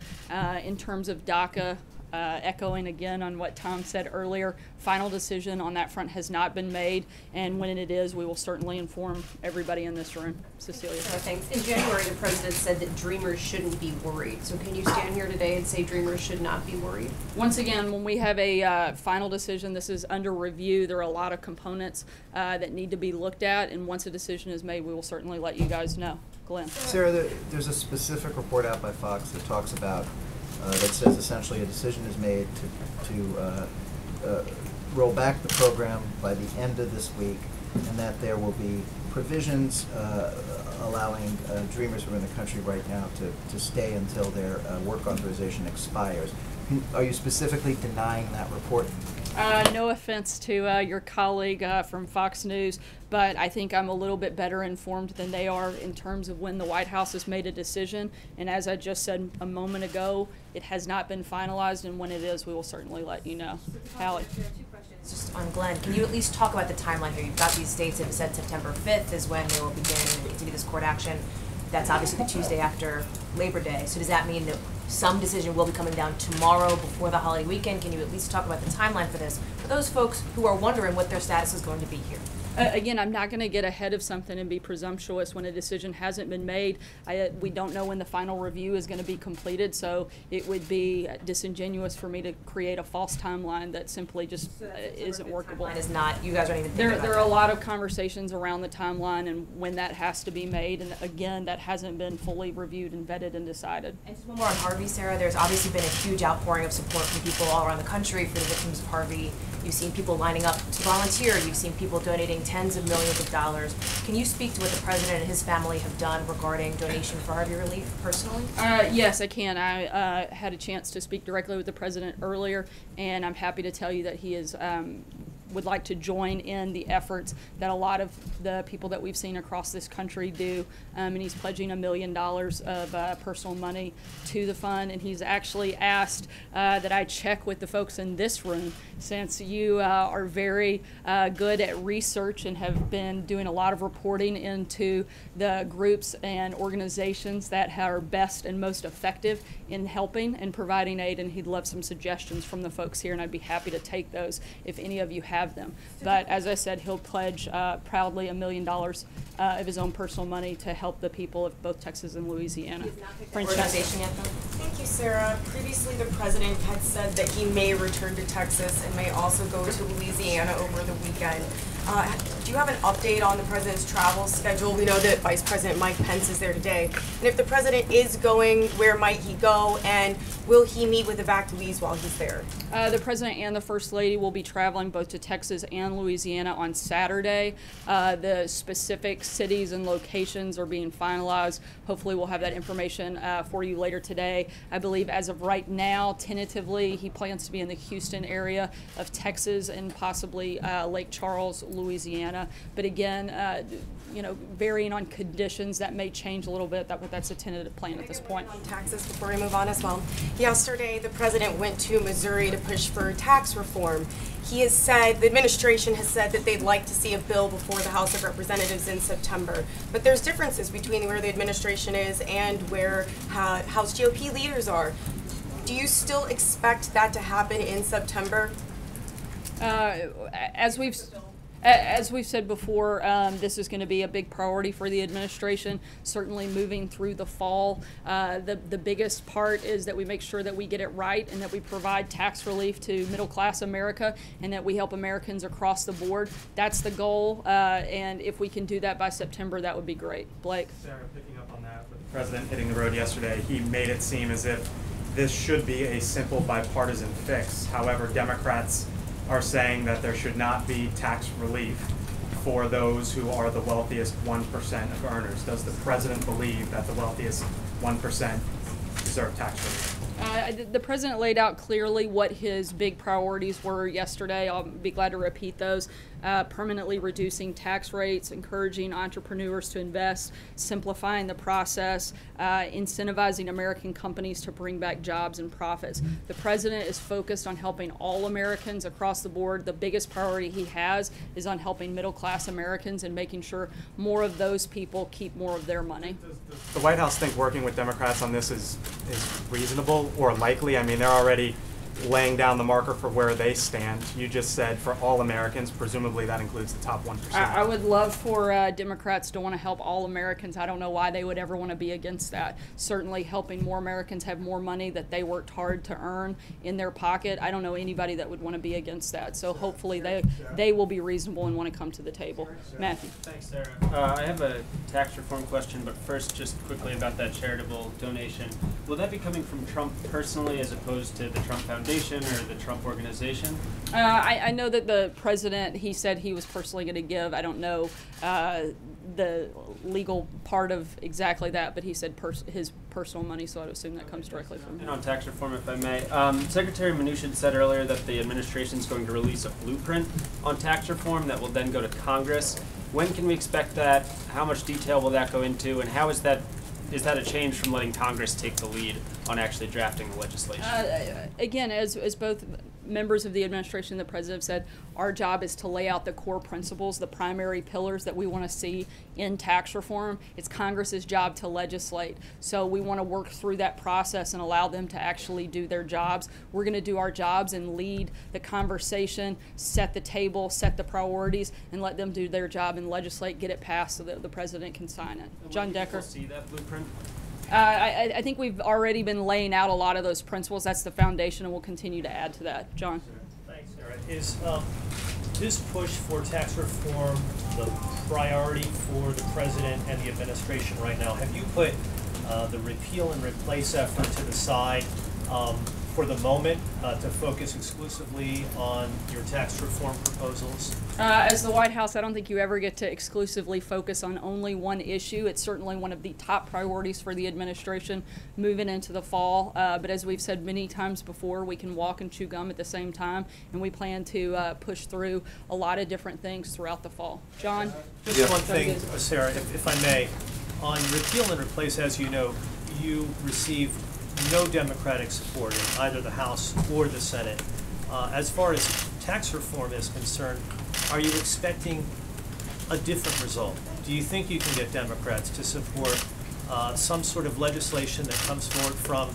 In terms of DACA, echoing again on what Tom said earlier, final decision on that front has not been made, and when it is, we will certainly inform everybody in this room. Cecilia. Thanks. In January, the president said that Dreamers shouldn't be worried. So can you stand here today and say Dreamers should not be worried? Once again, when we have a final decision, this is under review. There are a lot of components that need to be looked at, and once a decision is made, we will certainly let you guys know. Glenn. Sarah, there's a specific report out by Fox that talks about that says essentially a decision is made to roll back the program by the end of this week, and that there will be provisions allowing Dreamers who are in the country right now to stay until their work authorization expires. Are you specifically denying that report? No offense to your colleague from Fox News, but I think I'm a little bit better informed than they are in terms of when the White House has made a decision. And as I just said a moment ago, it has not been finalized, and when it is, we will certainly let you know. Hallie. Just on Glenn, can you at least talk about the timeline here? You've got these states that have said September 5th is when they will begin and continue this court action. That's obviously the Tuesday after Labor Day. So does that mean that some decision will be coming down tomorrow before the holiday weekend? Can you at least talk about the timeline for this for those folks who are wondering what their status is going to be here? Again, I'm not going to get ahead of something and be presumptuous when a decision hasn't been made. We don't know when the final review is going to be completed, so it would be disingenuous for me to create a false timeline that simply just isn't workable. Is not. You guys aren't even thinking about there are a lot of conversations around the timeline and when that has to be made, and again, that hasn't been fully reviewed and vetted and decided. And just one more on Harvey, Sarah. There's obviously been a huge outpouring of support from people all around the country for the victims of Harvey. You've seen people lining up to volunteer. You've seen people donating tens of millions of dollars. Can you speak to what the president and his family have done regarding donation for Harvey relief personally? Yes, I can. I had a chance to speak directly with the president earlier, and I'm happy to tell you that he is would like to join in the efforts that a lot of the people that we've seen across this country do, and he's pledging $1 million of personal money to the fund, and he's actually asked that I check with the folks in this room, since you are very good at research and have been doing a lot of reporting into the groups and organizations that are best and most effective in helping and providing aid, and he'd love some suggestions from the folks here, and I'd be happy to take those if any of you have them. But as I said, he'll pledge proudly $1 million of his own personal money to help the people of both Texas and Louisiana. Organization yet, though? Thank you, Sarah. Previously, the president had said that he may return to Texas and may also go to Louisiana over the weekend. Do you have an update on the president's travel schedule? We know that Vice President Mike Pence is there today. And if the president is going, where might he go? And will he meet with evacuees while he's there? The president and the first lady will be traveling both to Texas and Louisiana on Saturday. The specific cities and locations are being finalized. Hopefully we'll have that information for you later today. I believe as of right now, tentatively, he plans to be in the Houston area of Texas and possibly Lake Charles, Louisiana. But again, you know, varying on conditions, that may change a little bit. That's a tentative plan at this point. On taxes before we move on as well. Yesterday, the president went to Missouri to push for tax reform. He has said, the administration has said that they'd like to see a bill before the House of Representatives in September. But there's differences between where the administration is and where House GOP leaders are. Do you still expect that to happen in September? As we've said before, this is going to be a big priority for the administration, certainly moving through the fall. The biggest part is that we make sure that we get it right and that we provide tax relief to middle-class America and that we help Americans across the board. That's the goal, and if we can do that by September, that would be great. Blake? Sarah, picking up on that, with the president hitting the road yesterday, he made it seem as if this should be a simple bipartisan fix. However, Democrats are saying that there should not be tax relief for those who are the wealthiest 1% of earners. Does the president believe that the wealthiest 1% deserve tax relief? The president laid out clearly what his big priorities were yesterday. I'll be glad to repeat those. Permanently reducing tax rates, encouraging entrepreneurs to invest, simplifying the process, incentivizing American companies to bring back jobs and profits. The president is focused on helping all Americans across the board. The biggest priority he has is on helping middle-class Americans and making sure more of those people keep more of their money. Does the White House think working with Democrats on this is reasonable or likely? I mean, they're already laying down the marker for where they stand. You just said for all Americans, presumably that includes the top 1%. I would love for Democrats to want to help all Americans. I don't know why they would ever want to be against that. Certainly helping more Americans have more money that they worked hard to earn in their pocket. I don't know anybody that would want to be against that. So hopefully they will be reasonable and want to come to the table. Matthew. Thanks, Sarah. I have a tax reform question, but first just quickly about that charitable donation. Will that be coming from Trump personally as opposed to the Trump Foundation or the Trump organization? I know that the president, he said he was personally going to give. I don't know the legal part of exactly that, but he said his personal money, so I'd assume that comes directly from him. And on tax reform, if I may, Secretary Mnuchin said earlier that the administration is going to release a blueprint on tax reform that will then go to Congress. When can we expect that? How much detail will that go into? And how is that a change from letting Congress take the lead on actually drafting the legislation? Again, as both members of the administration and the president have said, our job is to lay out the core principles, the primary pillars that we want to see in tax reform. It's Congress's job to legislate. So we want to work through that process and allow them to actually do their jobs. We're going to do our jobs and lead the conversation, set the table, set the priorities, and let them do their job and legislate, get it passed so that the president can sign it. John Decker. Will see that blueprint? I think we've already been laying out a lot of those principles. That's the foundation, and we'll continue to add to that. John. Thanks, Sarah. Is this push for tax reform the priority for the president and the administration right now? Have you put the repeal and replace effort to the side for the moment to focus exclusively on your tax reform proposals? As the White House, I don't think you ever get to exclusively focus on only one issue. It's certainly one of the top priorities for the administration moving into the fall. But as we've said many times before, we can walk and chew gum at the same time, and we plan to push through a lot of different things throughout the fall. John? Just one thing, Sarah, if I may. On repeal and replace, as you know, you receive no Democratic support in either the House or the Senate. As far as tax reform is concerned, are you expecting a different result? Do you think you can get Democrats to support some sort of legislation that comes forward from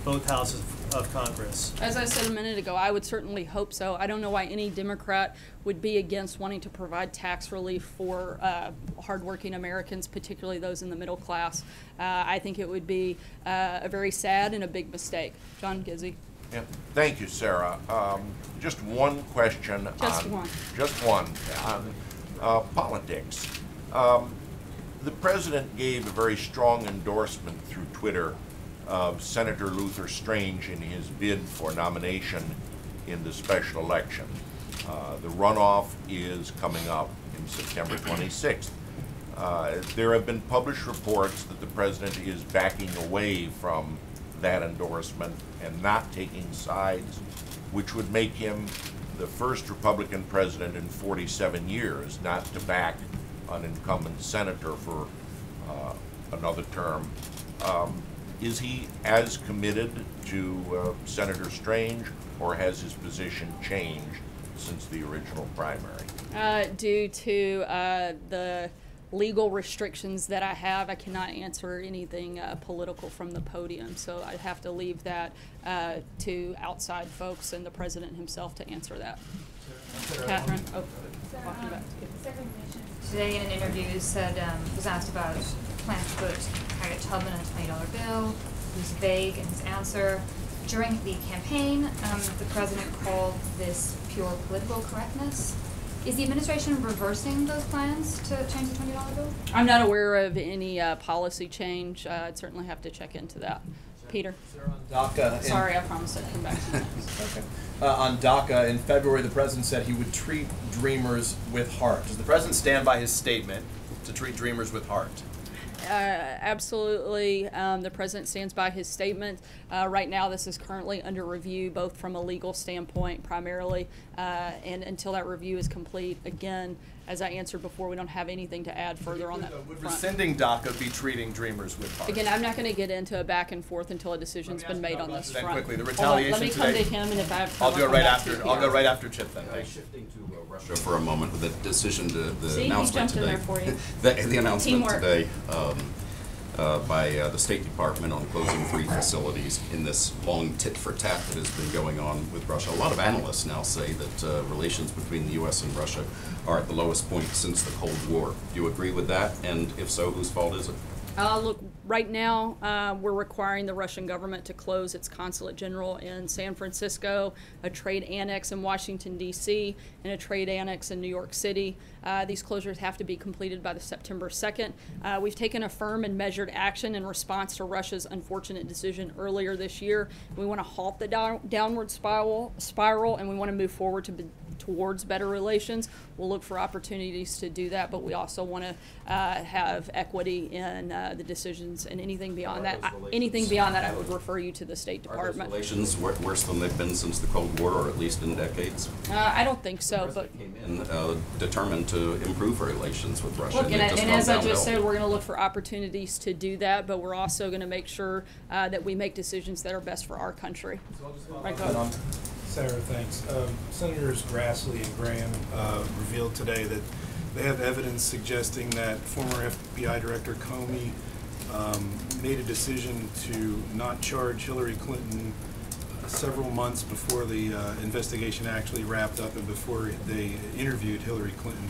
both houses of Congress? As I said a minute ago, I would certainly hope so. I don't know why any Democrat would be against wanting to provide tax relief for hardworking Americans, particularly those in the middle class. I think it would be a very sad and a big mistake. John Gizzi. Yeah. Thank you, Sarah. Just one question Just one on politics. The president gave a very strong endorsement through Twitter of Senator Luther Strange in his bid for nomination in the special election. The runoff is coming up in September 26th. There have been published reports that the president is backing away from that endorsement and not taking sides, which would make him the first Republican president in 47 years not to back an incumbent senator for another term. Is he as committed to Senator Strange, or has his position changed since the original primary? Due to the legal restrictions that I have, I cannot answer anything political from the podium, so I have to leave that to outside folks and the president himself to answer that. Catherine? Oh, walking back. Today in an interview said, was asked about plans to put Harriet Tubman on a $20 bill. He was vague in his answer. During the campaign, the president called this pure political correctness. Is the administration reversing those plans to change the $20 bill? I'm not aware of any policy change. I'd certainly have to check into that. Peter? DACA. Sorry, I promised I'd come back to you. Okay. On DACA, in February, the president said he would treat Dreamers with heart. Does the president stand by his statement to treat Dreamers with heart? Absolutely. The president stands by his statement. Right now, this is currently under review, both from a legal standpoint primarily, and until that review is complete, again, as I answered before, we don't have anything to add further on that Would front. rescinding DACA be treating Dreamers with heart? Again, I'm not going to get into a back and forth until a decision's been made on this Then front. quickly, the Hold on, retaliation let me come today. to him, and if I have time, I'll do it come right back after. to I'll Peter. go right after Chip then. Shifting to Russia for a moment, with the decision to the See, he announcement jumped in today. there for you. The announcement Teamwork. today by the State Department on closing 3 facilities in this long tit for tat that has been going on with Russia. A lot of analysts now say that relations between the U.S. and Russia are at the lowest point since the Cold War. Do you agree with that? And if so, whose fault is it? Look, right now, we're requiring the Russian government to close its consulate general in San Francisco, a trade annex in Washington, D.C., and a trade annex in New York City. These closures have to be completed by the September 2nd. We've taken a firm and measured action in response to Russia's unfortunate decision earlier this year. We want to halt the downward spiral, and we want to move forward towards better relations. We'll look for opportunities to do that, but we also want to have equity in the decisions, and anything beyond that. I would refer you to the State Department. Are those relations worse than they've been since the Cold War, or at least in decades? I don't think so, but Determined to improve relations with Russia. look, and as I just said, we're going to look for opportunities to do that, but we're also going to make sure that we make decisions that are best for our country. Right, go ahead. Sarah, thanks. Senators Grassley and Graham revealed today that they have evidence suggesting that former FBI Director Comey made a decision to not charge Hillary Clinton several months before the investigation actually wrapped up and before they interviewed Hillary Clinton.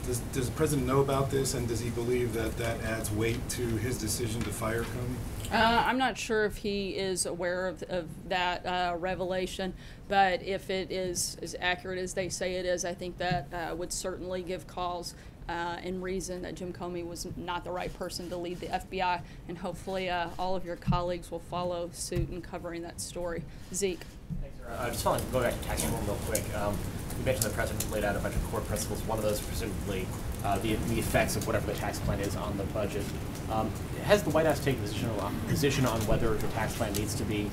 Does the president know about this, and does he believe that that adds weight to his decision to fire Comey? I'm not sure if he is aware of that revelation, but if it is as accurate as they say it is, I think that would certainly give cause and reason that Jim Comey was not the right person to lead the FBI, and hopefully all of your colleagues will follow suit in covering that story. Zeke. Just following, going back to tax reform real quick. You mentioned the president laid out a bunch of core principles. One of those, presumably, the effects of whatever the tax plan is on the budget. Has the White House taken a position on whether the tax plan needs to be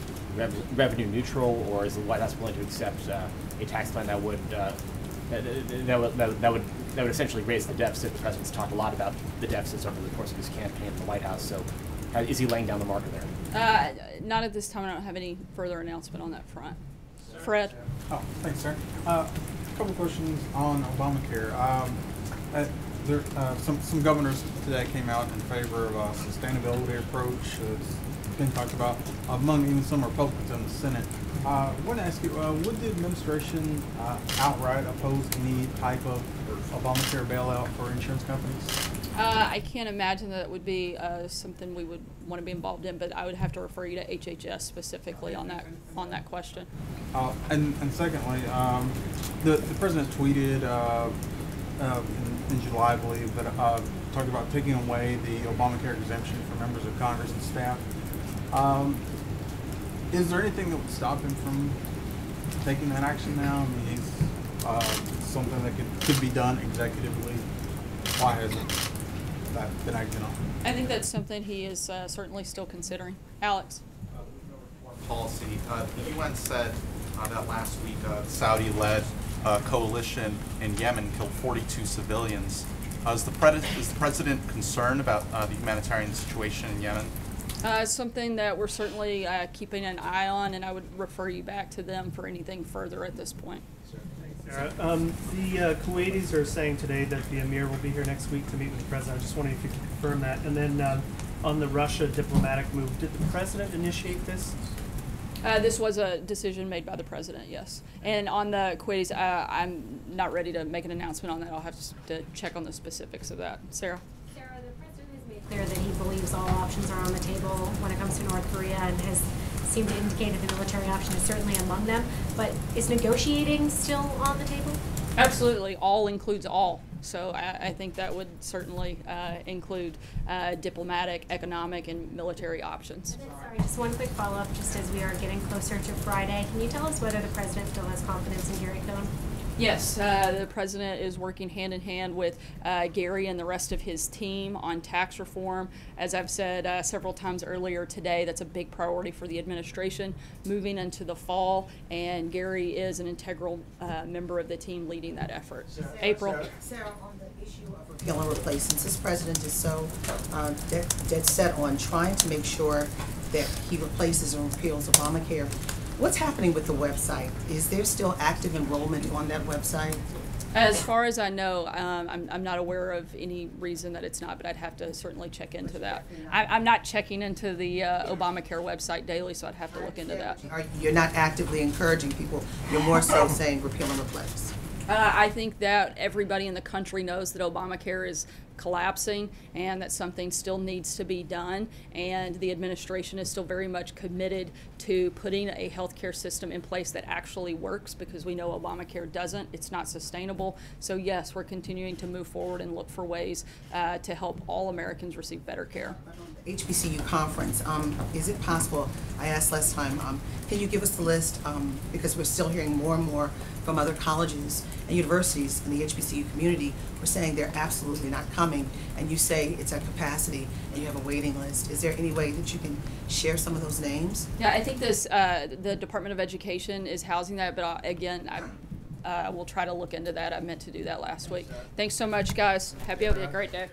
revenue neutral, or is the White House willing to accept a tax plan that would essentially raise the deficit? The president's talked a lot about the deficits over the course of his campaign in the White House. So, is he laying down the marker there? Not at this time. I don't have any further announcement on that front. Fred. Oh, thanks, sir. A couple questions on Obamacare. Some governors today came out in favor of a sustainability approach. It's been talked about among even some Republicans in the Senate. I want to ask you, would the administration outright oppose any type of Obamacare bailout for insurance companies? I can't imagine that it would be something we would want to be involved in, but I would have to refer you to HHS specifically on that question. And secondly, the president tweeted in July, I believe, that talked about taking away the Obamacare exemption for members of Congress and staff. Is there anything that would stop him from taking that action now? I mean, he's something that could be done executively. Why hasn't that been acted on? I think that's something he is certainly still considering. Alex. Policy. The UN said that last week a Saudi-led coalition in Yemen killed 42 civilians. Is the president concerned about the humanitarian situation in Yemen? Something that we're certainly keeping an eye on, and I would refer you back to them for anything further at this point. Sarah, the Kuwaitis are saying today that the Emir will be here next week to meet with the president. I was just wondering if you could confirm that. And then on the Russia diplomatic move, did the president initiate this? This was a decision made by the president, yes. And on the Kuwaitis, I'm not ready to make an announcement on that. I'll have to check on the specifics of that. Sarah? Sarah, the president has made clear that he believes all options are on the table when it comes to North Korea and has seemed to indicate that the military option is certainly among them. But is negotiating still on the table? Absolutely. All includes all. So I think that would certainly include diplomatic, economic, and military options. Sorry, just one quick follow-up, just as we are getting closer to Friday. Can you tell us whether the president still has confidence in Gary Cohn? Yes, the president is working hand in hand with Gary and the rest of his team on tax reform. As I've said several times earlier today, that's a big priority for the administration moving into the fall, and Gary is an integral member of the team leading that effort. April? Sarah, on the issue of repeal and replace, since this president is so dead set on trying to make sure that he replaces and repeals Obamacare, what's happening with the website? Is there still active enrollment on that website? As far as I know, I'm not aware of any reason that it's not, but I'd have to certainly check into that. I'm not checking into the Obamacare website daily, so I'd have to look into that. You're not actively encouraging people, you're more so saying repeal and replace? I think that everybody in the country knows that Obamacare is collapsing and that something still needs to be done, and the administration is still very much committed to putting a healthcare system in place that actually works, because we know Obamacare doesn't. It's not sustainable. So yes, we're continuing to move forward and look for ways to help all Americans receive better care. HBCU conference, is it possible, I asked last time, can you give us the list, because we're still hearing more and more from other colleges and universities in the HBCU community who are saying they're absolutely not coming, and you say it's at capacity and you have a waiting list. Is there any way that you can share some of those names? Yeah, I think this the Department of Education is housing that, but again, I will try to look into that. I meant to do that last week. Thanks so much, guys. Happy you have a great day.